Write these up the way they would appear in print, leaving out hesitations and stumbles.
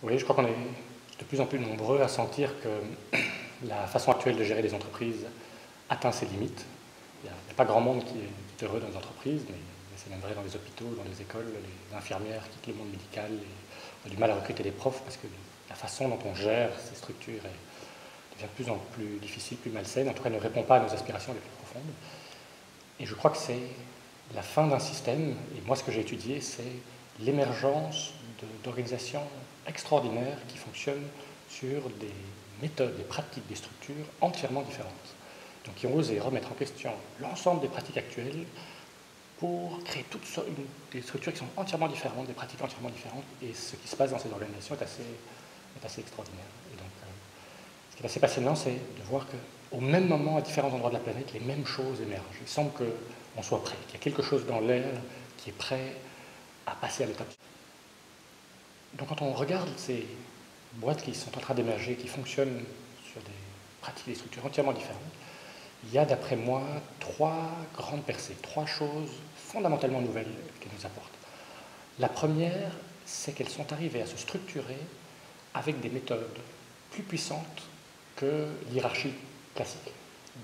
Oui, je crois qu'on est de plus en plus nombreux à sentir que la façon actuelle de gérer les entreprises atteint ses limites. Il n'y a pas grand monde qui est heureux dans les entreprises, mais c'est même vrai dans les hôpitaux, dans les écoles. Les infirmières quittent le monde médical et ont du mal à recruter des profs parce que la façon dont on gère ces structures devient de plus en plus difficile, plus malsaine. En tout cas, ne répond pas à nos aspirations les plus profondes. Et je crois que c'est la fin d'un système, et moi ce que j'ai étudié, c'est l'émergence d'organisations extraordinaires qui fonctionnent sur des méthodes, des pratiques, des structures entièrement différentes. Donc qui ont osé remettre en question l'ensemble des pratiques actuelles pour créer des structures qui sont entièrement différentes, des pratiques entièrement différentes, et ce qui se passe dans ces organisations est assez extraordinaire. Et donc, ce qui est assez passionnant, c'est de voir qu'au même moment, à différents endroits de la planète, les mêmes choses émergent. Il semble qu'on soit prêt, qu'il y a quelque chose dans l'air qui est prêt à passer à l'étape. Donc quand on regarde ces boîtes qui sont en train d'émerger, qui fonctionnent sur des pratiques, des structures entièrement différentes, il y a d'après moi trois grandes percées, trois choses fondamentalement nouvelles qu'elles nous apportent. La première, c'est qu'elles sont arrivées à se structurer avec des méthodes plus puissantes que l'hierarchie classique.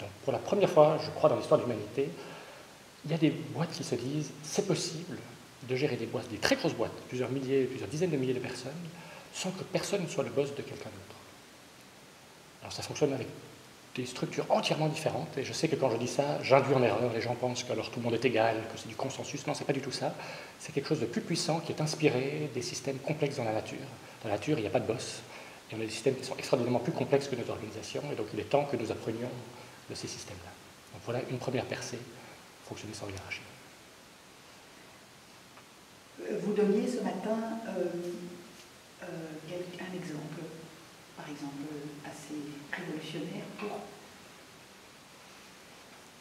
Donc pour la première fois, je crois, dans l'histoire de l'humanité, il y a des boîtes qui se disent c'est possible de gérer des boîtes, des très grosses boîtes, plusieurs milliers, plusieurs dizaines de milliers de personnes, sans que personne ne soit le boss de quelqu'un d'autre. Alors ça fonctionne avec des structures entièrement différentes, et je sais que quand je dis ça, j'induis en erreur, les gens pensent que alors tout le monde est égal, que c'est du consensus. Non, c'est pas du tout ça. C'est quelque chose de plus puissant qui est inspiré des systèmes complexes dans la nature. Dans la nature, il n'y a pas de boss, et on a des systèmes qui sont extraordinairement plus complexes que nos organisations, et donc il est temps que nous apprenions de ces systèmes-là. Donc voilà une première percée, fonctionner sans hiérarchie. Vous donniez ce matin un exemple, par exemple, assez révolutionnaire pour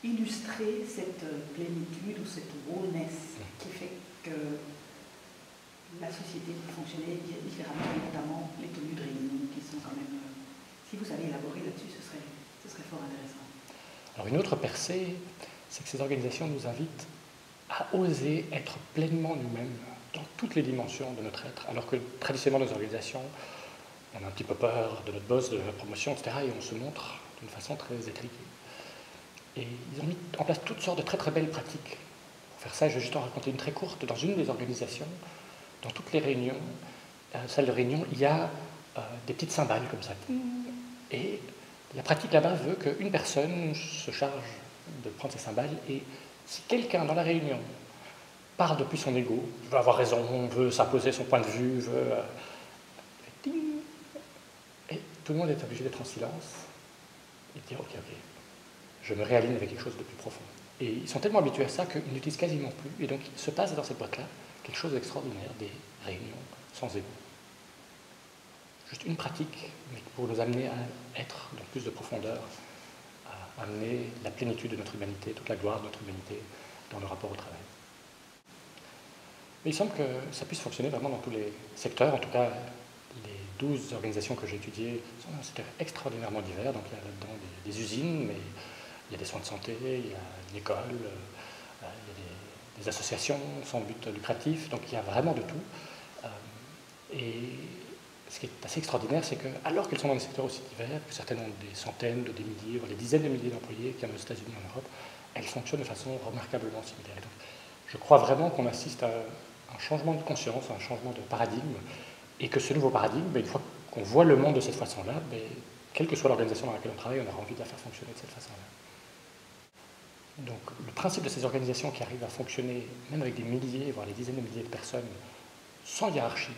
illustrer cette plénitude ou cette wholeness qui fait que la société peut fonctionner différemment, et notamment les tenues de réunion qui sont quand même... Si vous avez élaboré là-dessus, ce serait fort intéressant. Alors une autre percée, c'est que ces organisations nous invitent à oser être pleinement nous-mêmes dans toutes les dimensions de notre être, alors que traditionnellement nos organisations, on a un petit peu peur de notre boss, de la promotion, etc., et on se montre d'une façon très étriquée. Et ils ont mis en place toutes sortes de très très belles pratiques. Pour faire ça, je vais juste en raconter une très courte. Dans une des organisations, dans toutes les réunions, salles de réunion, il y a des petites cymbales comme ça. Et la pratique là-bas veut qu'une personne se charge de prendre ces cymbales, et si quelqu'un dans la réunion parle depuis son ego, veut avoir raison, veut s'imposer son point de vue, veut... et tout le monde est obligé d'être en silence et de dire ok, je me réaligne avec quelque chose de plus profond. Et ils sont tellement habitués à ça qu'ils n'utilisent quasiment plus, et donc il se passe dans cette boîte-là quelque chose d'extraordinaire, des réunions sans ego. Juste une pratique, mais pour nous amener à être dans plus de profondeur, à amener la plénitude de notre humanité, toute la gloire de notre humanité dans le rapport au travail. Mais il semble que ça puisse fonctionner vraiment dans tous les secteurs, en tout cas les 12 organisations que j'ai étudiées sont dans un secteur extraordinairement divers, donc il y a là-dedans des usines, mais il y a des soins de santé, il y a une école, il y a des associations sans but lucratif, donc il y a vraiment de tout. Et ce qui est assez extraordinaire, c'est que, alors qu'elles sont dans des secteurs aussi divers, que certaines ont des centaines, des milliers, voire des dizaines de milliers d'employés, qu'il y a aux États-Unis et en Europe, elles fonctionnent de façon remarquablement similaire. Et donc, je crois vraiment qu'on assiste à un changement de conscience, à un changement de paradigme, et que ce nouveau paradigme, une fois qu'on voit le monde de cette façon-là, quelle que soit l'organisation dans laquelle on travaille, on aura envie de la faire fonctionner de cette façon-là. Donc le principe de ces organisations qui arrivent à fonctionner, même avec des milliers, voire des dizaines de milliers de personnes, sans hiérarchie,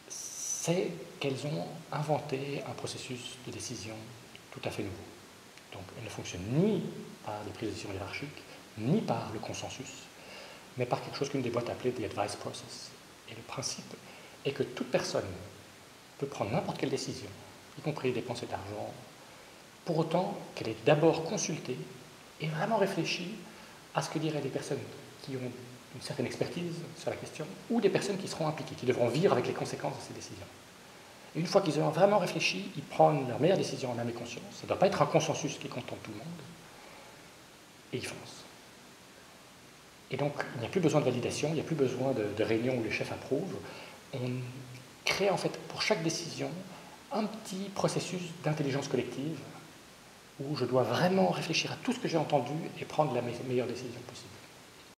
c'est qu'elles ont inventé un processus de décision tout à fait nouveau. Donc elles ne fonctionnent ni par des prises de décision hiérarchiques, ni par le consensus, mais par quelque chose qu'une des boîtes appelait the advice process. Et le principe est que toute personne peut prendre n'importe quelle décision, y compris dépenser d'argent, pour autant qu'elle ait d'abord consulté et vraiment réfléchi à ce que diraient des personnes qui ont une certaine expertise sur la question, ou des personnes qui seront impliquées, qui devront vivre avec les conséquences de ces décisions. Et une fois qu'ils auront vraiment réfléchi, ils prennent leur meilleure décision en âme et conscience. Ça ne doit pas être un consensus qui contente tout le monde. Et ils foncent. Et donc, il n'y a plus besoin de validation, il n'y a plus besoin de réunion où les chefs approuvent. On créer en fait pour chaque décision un petit processus d'intelligence collective où je dois vraiment réfléchir à tout ce que j'ai entendu et prendre la meilleure décision possible.